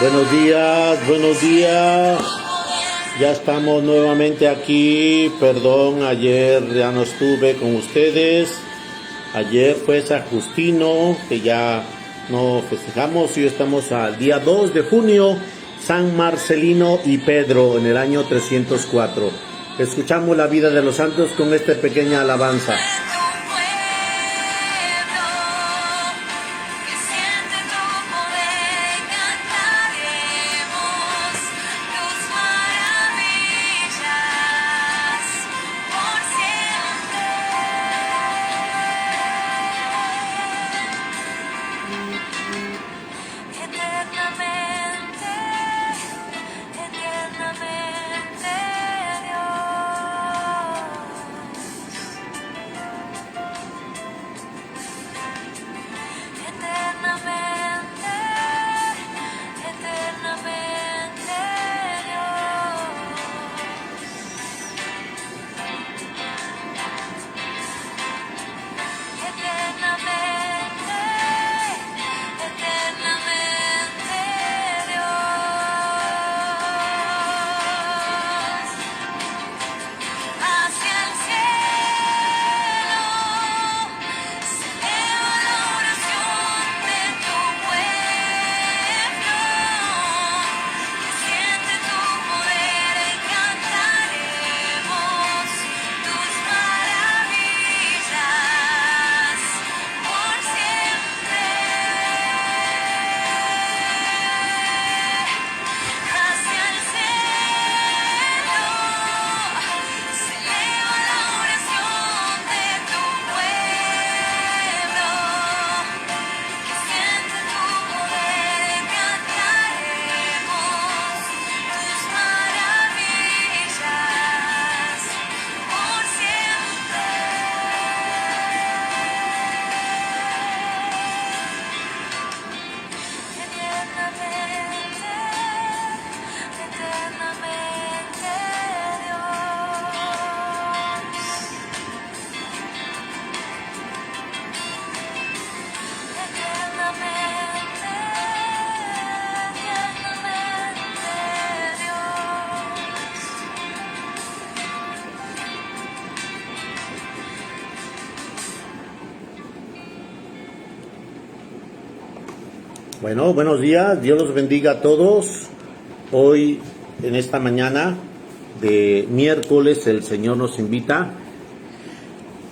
Buenos días, buenos días. Ya estamos nuevamente aquí. Perdón, ayer ya no estuve con ustedes. Ayer fue San Justino, que ya no festejamos. Hoy estamos al día 2 de junio, San Marcelino y Pedro, en el año 304. Escuchamos la vida de los santos con esta pequeña alabanza. Bueno, buenos días, Dios los bendiga a todos. Hoy, en esta mañana de miércoles, el Señor nos invita.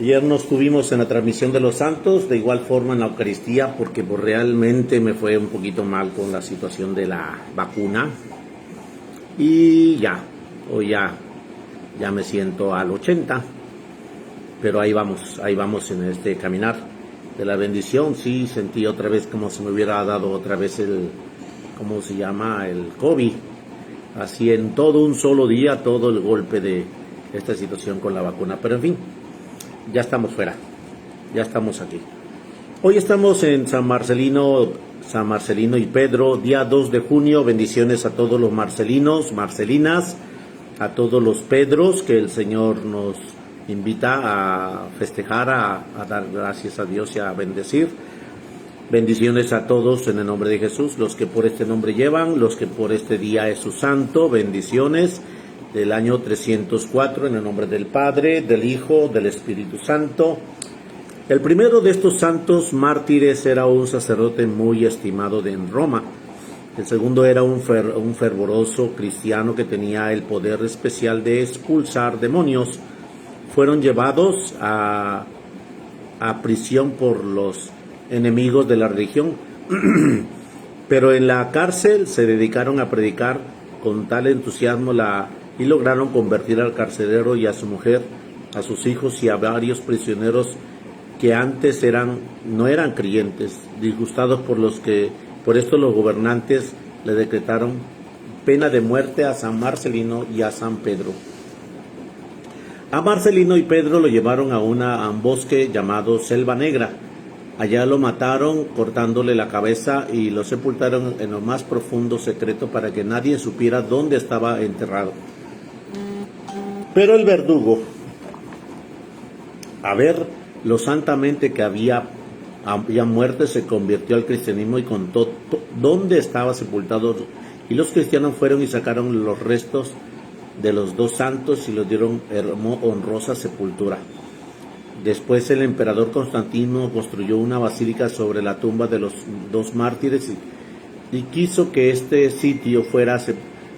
Ayer no estuvimos en la transmisión de los santos, de igual forma en la Eucaristía, porque realmente me fue un poquito mal con la situación de la vacuna. Y hoy ya me siento al 80, pero ahí vamos en este caminar de la bendición. Sí, sentí otra vez como si me hubiera dado otra vez el COVID, así en todo un solo día, todo el golpe de esta situación con la vacuna, pero en fin, ya estamos fuera, ya estamos aquí. Hoy estamos en San Marcelino y Pedro, día 2 de junio, bendiciones a todos los marcelinos, marcelinas, a todos los Pedros, que el Señor nos invita a festejar, a dar gracias a Dios y a bendecir. Bendiciones a todos en el nombre de Jesús, los que por este nombre llevan, los que por este día es su santo, bendiciones del año 304 en el nombre del Padre, del Hijo, del Espíritu Santo. El primero de estos santos mártires era un sacerdote muy estimado en Roma. El segundo era un fervoroso cristiano que tenía el poder especial de expulsar demonios. Fueron llevados a prisión por los enemigos de la religión, pero en la cárcel se dedicaron a predicar con tal entusiasmo y lograron convertir al carcelero y a su mujer, a sus hijos y a varios prisioneros que antes no eran creyentes. Disgustados por esto los gobernantes le decretaron pena de muerte a San Marcelino y a San Pedro. A Marcelino y Pedro lo llevaron a un bosque llamado Selva Negra. Allá lo mataron cortándole la cabeza y lo sepultaron en lo más profundo secreto para que nadie supiera dónde estaba enterrado. Pero el verdugo, a ver lo santamente que había ya muerte, se convirtió al cristianismo y contó dónde estaba sepultado. Y los cristianos fueron y sacaron los restos de los dos santos y los dieron honrosa sepultura. Después el emperador Constantino construyó una basílica sobre la tumba de los dos mártires y quiso que este sitio fuera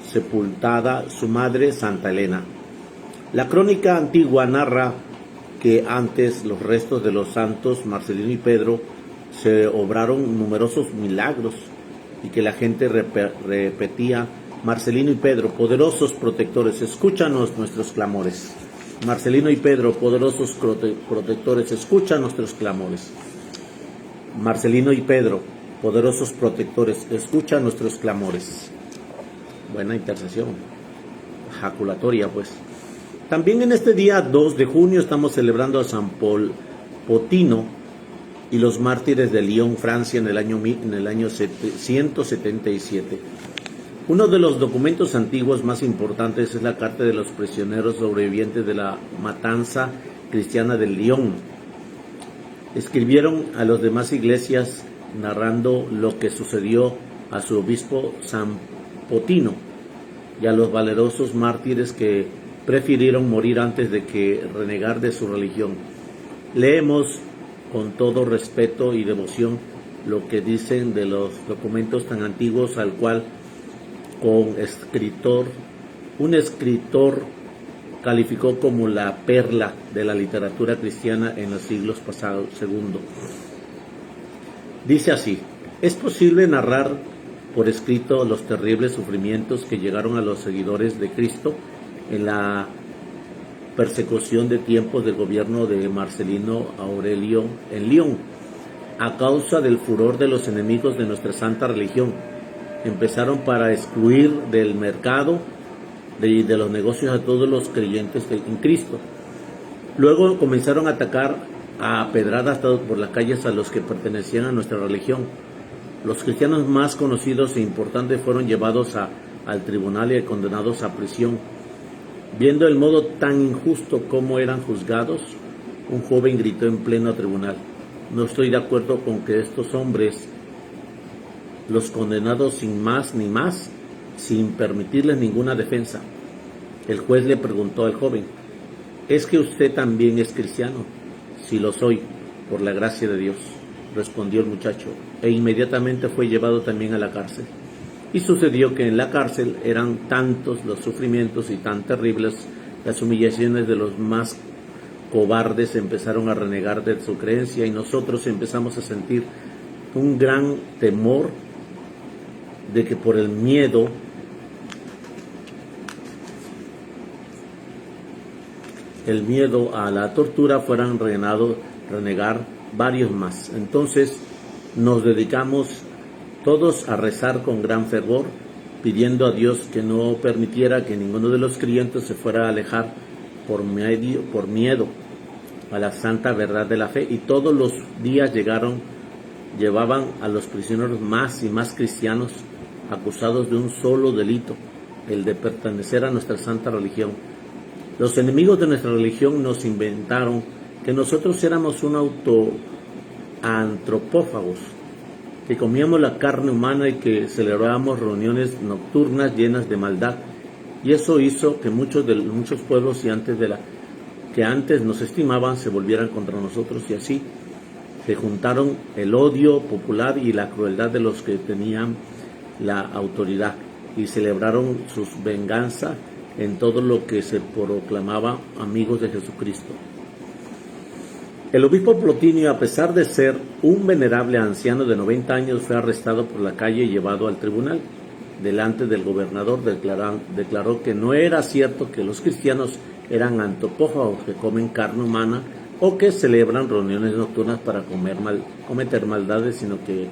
sepultada su madre, Santa Elena. La crónica antigua narra que antes los restos de los santos Marcelino y Pedro se obraron numerosos milagros y que la gente repetía: Marcelino y Pedro, poderosos protectores, escúchanos nuestros clamores. Marcelino y Pedro, poderosos protectores, escucha nuestros clamores. Marcelino y Pedro, poderosos protectores, escucha nuestros clamores. Buena intercesión, ejaculatoria pues. También en este día 2 de junio estamos celebrando a San Potino y los mártires de Lyon, Francia, en el año 177. Uno de los documentos antiguos más importantes es la carta de los prisioneros sobrevivientes de la matanza cristiana de Lyon. Escribieron a las demás iglesias narrando lo que sucedió a su obispo San Potino y a los valerosos mártires que prefirieron morir antes de que renegar de su religión. Leemos con todo respeto y devoción lo que dicen de los documentos tan antiguos, al cual un escritor calificó como la perla de la literatura cristiana en los siglos pasados. Segundo, dice así: es posible narrar por escrito los terribles sufrimientos que llegaron a los seguidores de Cristo en la persecución de tiempos del gobierno de Marcelino Aurelio en Lyon, a causa del furor de los enemigos de nuestra santa religión. Empezaron para excluir del mercado y de los negocios a todos los creyentes en Cristo. Luego comenzaron a atacar a pedradas por las calles a los que pertenecían a nuestra religión. Los cristianos más conocidos e importantes fueron llevados al tribunal y condenados a prisión. Viendo el modo tan injusto como eran juzgados, un joven gritó en pleno tribunal: no estoy de acuerdo con que estos hombres, los condenados sin más ni más, sin permitirles ninguna defensa. El juez le preguntó al joven: ¿es que usted también es cristiano? Sí, lo soy, por la gracia de Dios, respondió el muchacho, e inmediatamente fue llevado también a la cárcel. Y sucedió que en la cárcel eran tantos los sufrimientos y tan terribles las humillaciones de los más cobardes, empezaron a renegar de su creencia, y nosotros empezamos a sentir un gran temor de que por el miedo a la tortura fueran renegar varios más. Entonces nos dedicamos todos a rezar con gran fervor, pidiendo a Dios que no permitiera que ninguno de los creyentes se fuera a alejar por miedo a la santa verdad de la fe. Y todos los días llevaban a los prisioneros más y más cristianos, acusados de un solo delito, el de pertenecer a nuestra santa religión. Los enemigos de nuestra religión nos inventaron que nosotros éramos antropófagos, que comíamos la carne humana y que celebrábamos reuniones nocturnas llenas de maldad. Y eso hizo que muchos pueblos que antes nos estimaban se volvieran contra nosotros, y así se juntaron el odio popular y la crueldad de los que tenían la autoridad, y celebraron sus venganza en todo lo que se proclamaba amigos de Jesucristo. El obispo Plotinio, a pesar de ser un venerable anciano de 90 años, fue arrestado por la calle y llevado al tribunal. Delante del gobernador declaró que no era cierto que los cristianos eran antropófagos, que comen carne humana o que celebran reuniones nocturnas para cometer maldades, sino que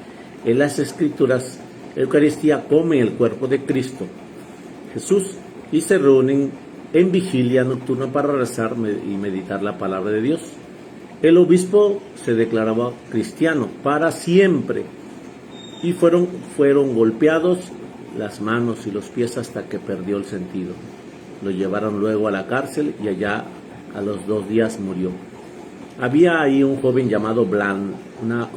en las Escrituras Eucaristía come el cuerpo de Cristo Jesús y se reúnen en vigilia nocturna para rezar y meditar la palabra de Dios. El obispo se declaraba cristiano para siempre y fueron golpeados las manos y los pies hasta que perdió el sentido. Lo llevaron luego a la cárcel y allá a los 2 días murió. Había ahí un joven llamado Blandina,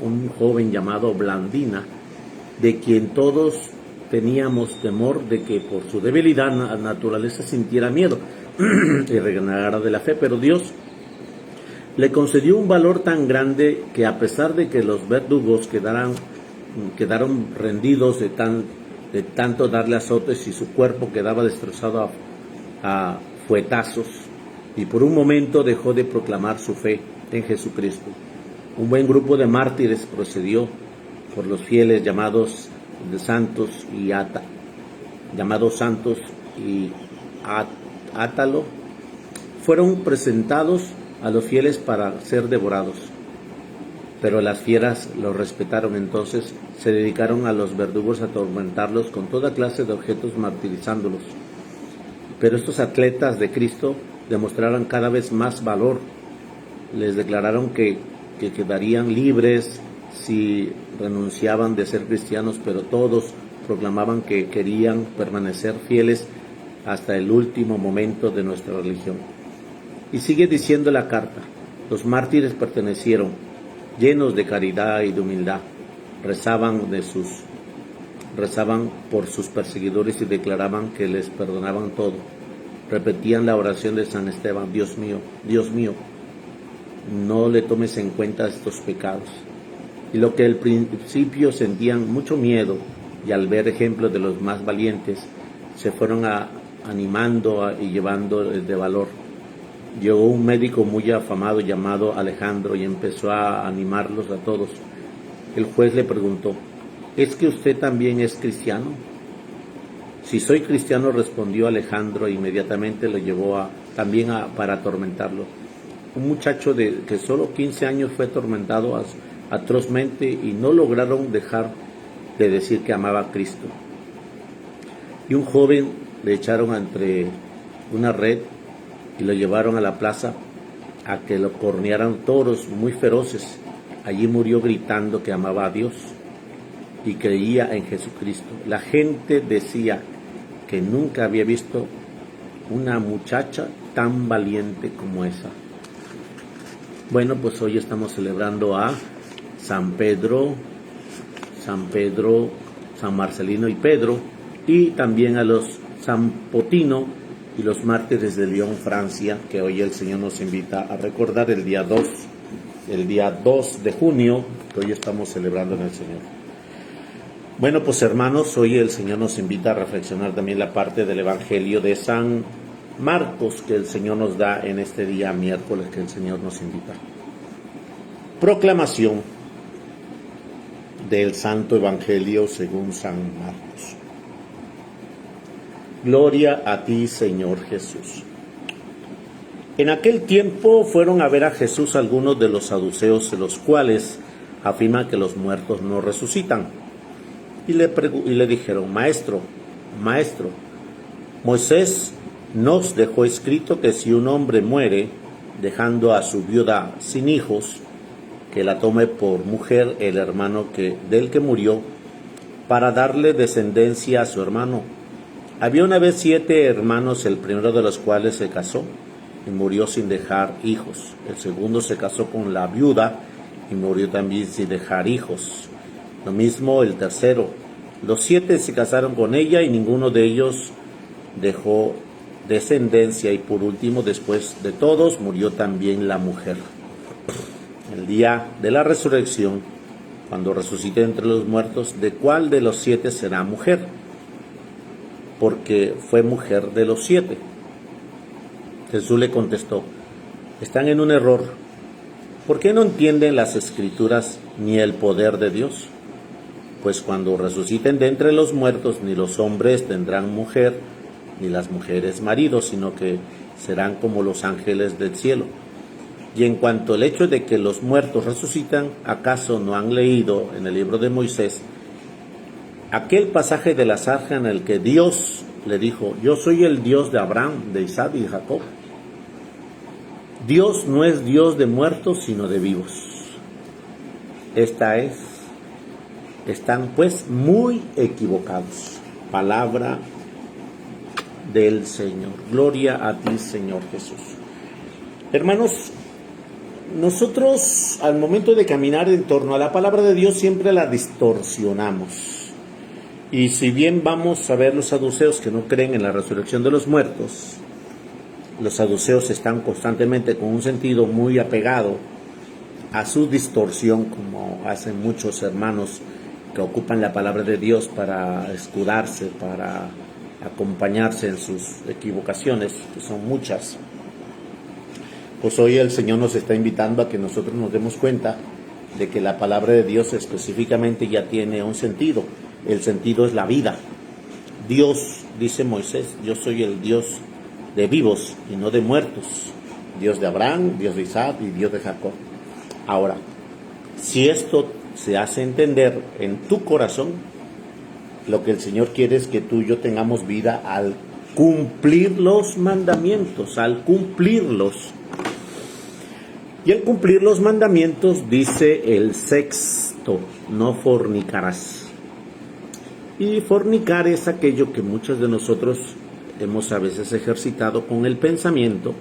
de quien todos teníamos temor de que por su debilidad naturaleza sintiera miedo y renegara de la fe, pero Dios le concedió un valor tan grande que, a pesar de que los verdugos quedaron rendidos de tanto darle azotes, y su cuerpo quedaba destrozado a fuetazos, y por un momento dejó de proclamar su fe en Jesucristo, un buen grupo de mártires procedió por los fieles llamados santos y Átalo, fueron presentados a los fieles para ser devorados. Pero las fieras los respetaron, entonces se dedicaron a los verdugos a atormentarlos con toda clase de objetos, martirizándolos. Pero estos atletas de Cristo demostraron cada vez más valor. Les declararon que quedarían libres si renunciaban de ser cristianos, pero todos proclamaban que querían permanecer fieles hasta el último momento de nuestra religión. Y sigue diciendo la carta: los mártires pertenecieron, llenos de caridad y de humildad, rezaban por sus perseguidores y declaraban que les perdonaban todo. Repetían la oración de San Esteban: Dios mío, no le tomes en cuenta estos pecados. Y lo que al principio sentían mucho miedo, y al ver ejemplos de los más valientes, se fueron animando y llevando de valor. Llegó un médico muy afamado llamado Alejandro y empezó a animarlos a todos. El juez le preguntó: ¿es que usted también es cristiano? Si soy cristiano, respondió Alejandro, e inmediatamente lo llevó para atormentarlo. Un muchacho que solo 15 años fue atormentado atrozmente y no lograron dejar de decir que amaba a Cristo. Y un joven le echaron entre una red y lo llevaron a la plaza a que lo cornearan toros muy feroces. Allí murió gritando que amaba a Dios y creía en Jesucristo. La gente decía que nunca había visto una muchacha tan valiente como esa. Bueno, pues hoy estamos celebrando a San Pedro, San Marcelino y Pedro, y también a los San Potino y los mártires de Lyon, Francia, que hoy el Señor nos invita a recordar el día 2 de junio, que hoy estamos celebrando en el Señor. Bueno, pues hermanos, hoy el Señor nos invita a reflexionar también la parte del Evangelio de San Marcos que el Señor nos da en este día miércoles, que el Señor nos invita. Proclamación del Santo Evangelio según San Marcos. Gloria a ti, Señor Jesús. En aquel tiempo fueron a ver a Jesús algunos de los saduceos, los cuales afirman que los muertos no resucitan. Y le dijeron: Maestro, Moisés nos dejó escrito que si un hombre muere dejando a su viuda sin hijos, que la tome por mujer el hermano del que murió, para darle descendencia a su hermano. Había una vez 7 hermanos, el primero de los cuales se casó y murió sin dejar hijos. El segundo se casó con la viuda y murió también sin dejar hijos. Lo mismo el tercero. Los 7 se casaron con ella y ninguno de ellos dejó descendencia. Y por último, después de todos, murió también la mujer. El día de la resurrección, cuando resucite entre los muertos, ¿de cuál de los 7 será mujer? Porque fue mujer de los 7. Jesús le contestó: están en un error. ¿Por qué no entienden las Escrituras ni el poder de Dios? Pues cuando resuciten de entre los muertos, ni los hombres tendrán mujer, ni las mujeres marido, sino que serán como los ángeles del cielo. Y en cuanto al hecho de que los muertos resucitan, ¿acaso no han leído en el libro de Moisés aquel pasaje de la zarza en el que Dios le dijo: yo soy el Dios de Abraham, de Isaac y de Jacob? Dios no es Dios de muertos, sino de vivos. Están pues muy equivocados. Palabra del Señor. Gloria a ti, Señor Jesús. Hermanos, nosotros al momento de caminar en torno a la palabra de Dios siempre la distorsionamos. Y si bien vamos a ver los saduceos que no creen en la resurrección de los muertos, los saduceos están constantemente con un sentido muy apegado a su distorsión, como hacen muchos hermanos que ocupan la palabra de Dios para escudarse, para acompañarse en sus equivocaciones, que son muchas. Pues hoy el Señor nos está invitando a que nosotros nos demos cuenta de que la palabra de Dios específicamente ya tiene un sentido. El sentido es la vida. Dios, dice Moisés, yo soy el Dios de vivos y no de muertos. Dios de Abraham, Dios de Isaac y Dios de Jacob. Ahora, si esto se hace entender en tu corazón, lo que el Señor quiere es que tú y yo tengamos vida al cumplir los mandamientos, al cumplirlos. Y al cumplir los mandamientos dice el sexto, no fornicarás. Y fornicar es aquello que muchos de nosotros hemos a veces ejercitado con el pensamiento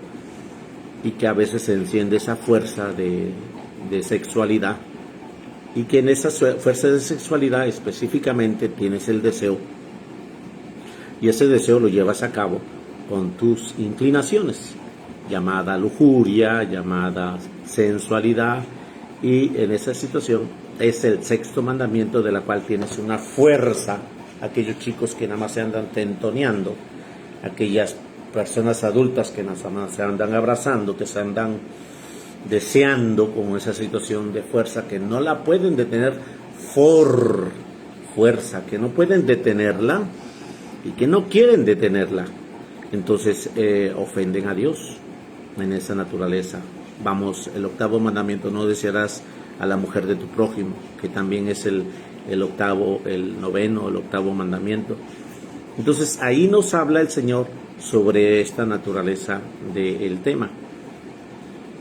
y que a veces se enciende esa fuerza de sexualidad, y que en esa fuerza de sexualidad específicamente tienes el deseo, y ese deseo lo llevas a cabo con tus inclinaciones, llamada lujuria, llamada sensualidad, y en esa situación es el sexto mandamiento, de la cual tienes una fuerza. Aquellos chicos que nada más se andan tentoneando, aquellas personas adultas que nada más se andan abrazando, que se andan deseando con esa situación de fuerza, que no la pueden detener, fuerza, que no pueden detenerla y que no quieren detenerla. Entonces ofenden a Dios en esa naturaleza. Vamos, el octavo mandamiento, no desearás a la mujer de tu prójimo, que también es el octavo, el noveno, el octavo mandamiento. Entonces ahí nos habla el Señor sobre esta naturaleza del tema.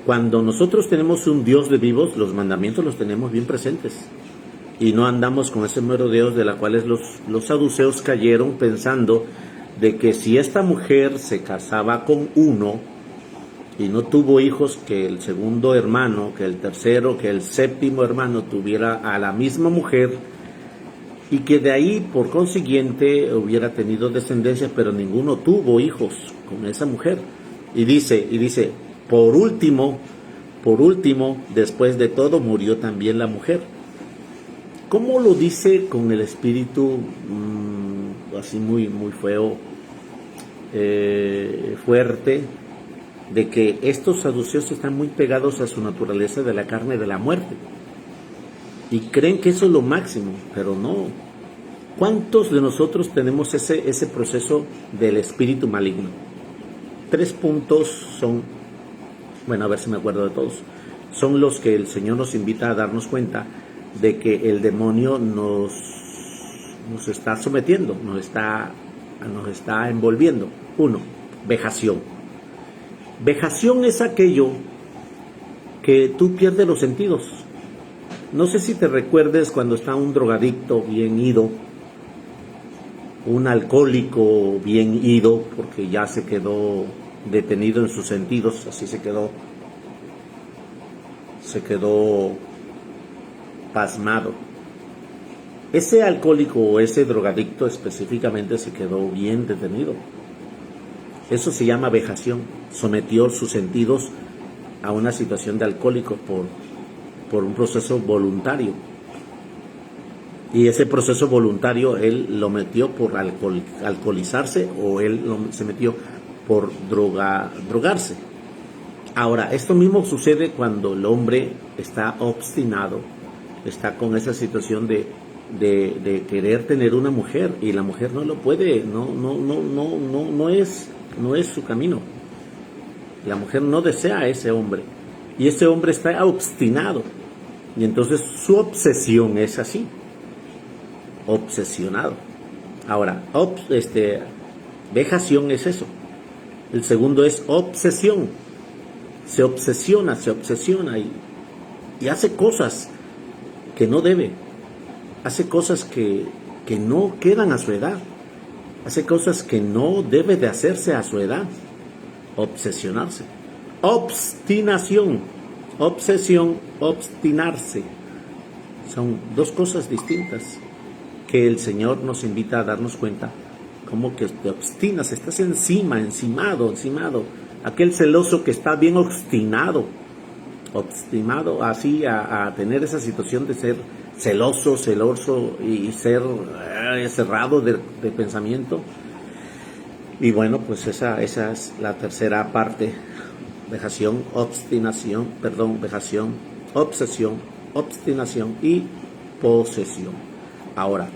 Cuando nosotros tenemos un Dios de vivos, los mandamientos los tenemos bien presentes y no andamos con ese merodeo de la cual los saduceos cayeron, pensando de que si esta mujer se casaba con uno y no tuvo hijos, que el segundo hermano, que el tercero, que el séptimo hermano tuviera a la misma mujer, y que de ahí por consiguiente hubiera tenido descendencia, pero ninguno tuvo hijos con esa mujer. Y dice, por último, después de todo murió también la mujer. ¿Cómo lo dice con el espíritu así muy, muy feo, fuerte, de que estos saduceos están muy pegados a su naturaleza de la carne de la muerte? Y creen que eso es lo máximo, pero no. ¿Cuántos de nosotros tenemos ese proceso del espíritu maligno? 3 puntos son, bueno, a ver si me acuerdo de todos, son los que el Señor nos invita a darnos cuenta de que el demonio nos está sometiendo, nos está envolviendo. 1, vejación. Vejación es aquello que tú pierdes los sentidos. No sé si te recuerdes cuando está un drogadicto bien ido, un alcohólico bien ido, porque ya se quedó detenido en sus sentidos, así se quedó pasmado. Ese alcohólico o ese drogadicto específicamente se quedó bien detenido. Eso se llama vejación. Sometió sus sentidos a una situación de alcohólico por un proceso voluntario. Y ese proceso voluntario él lo metió por alcoholizarse, o él se metió por drogarse. Ahora, esto mismo sucede cuando el hombre está obstinado, está con esa situación de querer tener una mujer, y la mujer no lo puede, no es su camino. La mujer no desea a ese hombre, y ese hombre está obstinado, y entonces su obsesión es así, obsesionado. Ahora, vejación es eso. El segundo es obsesión. Se obsesiona y hace cosas que no debe. Hace cosas que no quedan a su edad. Hace cosas que no debe de hacerse a su edad. Obsesionarse. Obstinación. Obsesión, obstinarse. Son dos cosas distintas que el Señor nos invita a darnos cuenta. Como que te obstinas, estás encimado. Aquel celoso que está bien obstinado así a tener esa situación de ser celoso y ser cerrado de pensamiento. Y bueno, pues esa es la tercera parte. Vejación, obsesión, obstinación y posesión. Ahora,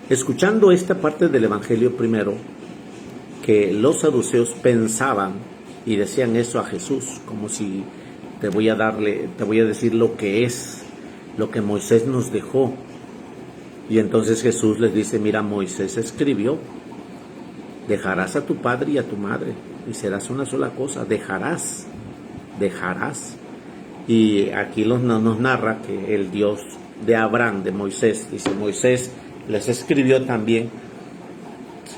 escuchando esta parte del Evangelio primero, que los saduceos pensaban y decían eso a Jesús, como si te voy a decir lo que es, lo que Moisés nos dejó. Y entonces Jesús les dice, mira, Moisés escribió, dejarás a tu padre y a tu madre, y serás una sola cosa, dejarás. Y aquí nos narra que el Dios de Abraham, de Moisés, dice, Moisés les escribió también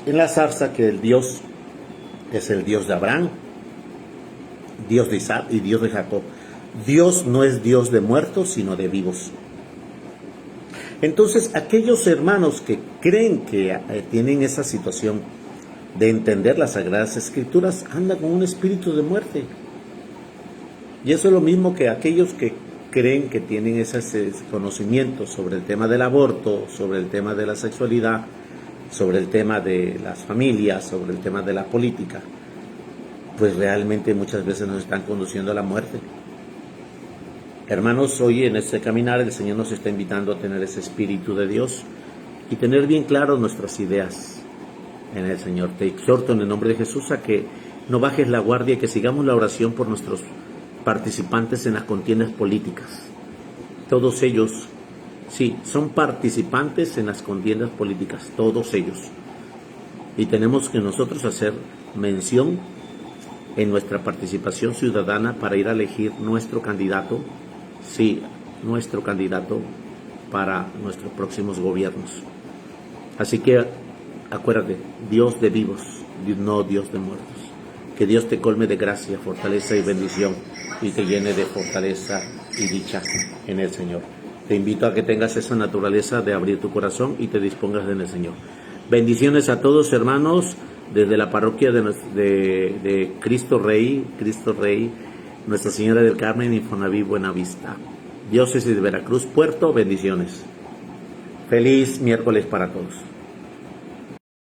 en la zarza que el Dios es el Dios de Abraham, Dios de Isaac y Dios de Jacob. Dios no es Dios de muertos, sino de vivos. Entonces, aquellos hermanos que creen que tienen esa situación de entender las Sagradas Escrituras, andan con un espíritu de muerte. Y eso es lo mismo que aquellos que creen que tienen ese conocimiento sobre el tema del aborto, sobre el tema de la sexualidad, sobre el tema de las familias, sobre el tema de la política, pues realmente muchas veces nos están conduciendo a la muerte. Hermanos, hoy en este caminar el Señor nos está invitando a tener ese Espíritu de Dios y tener bien claras nuestras ideas en el Señor. Te exhorto en el nombre de Jesús a que no bajes la guardia y que sigamos la oración por nuestros participantes en las contiendas políticas. Todos ellos, sí, son participantes en las contiendas políticas, todos ellos. Y tenemos que nosotros hacer mención en nuestra participación ciudadana para ir a elegir nuestro candidato, sí, nuestro candidato para nuestros próximos gobiernos. Así que acuérdate, Dios de vivos, no Dios de muertos. Que Dios te colme de gracia, fortaleza y bendición y te llene de fortaleza y dicha en el Señor. Te invito a que tengas esa naturaleza de abrir tu corazón y te dispongas en el Señor. Bendiciones a todos, hermanos, desde la parroquia de Cristo Rey, Nuestra Señora del Carmen, Infonavit Buenavista, Diócesis de Veracruz, Puerto. Bendiciones. Feliz miércoles para todos.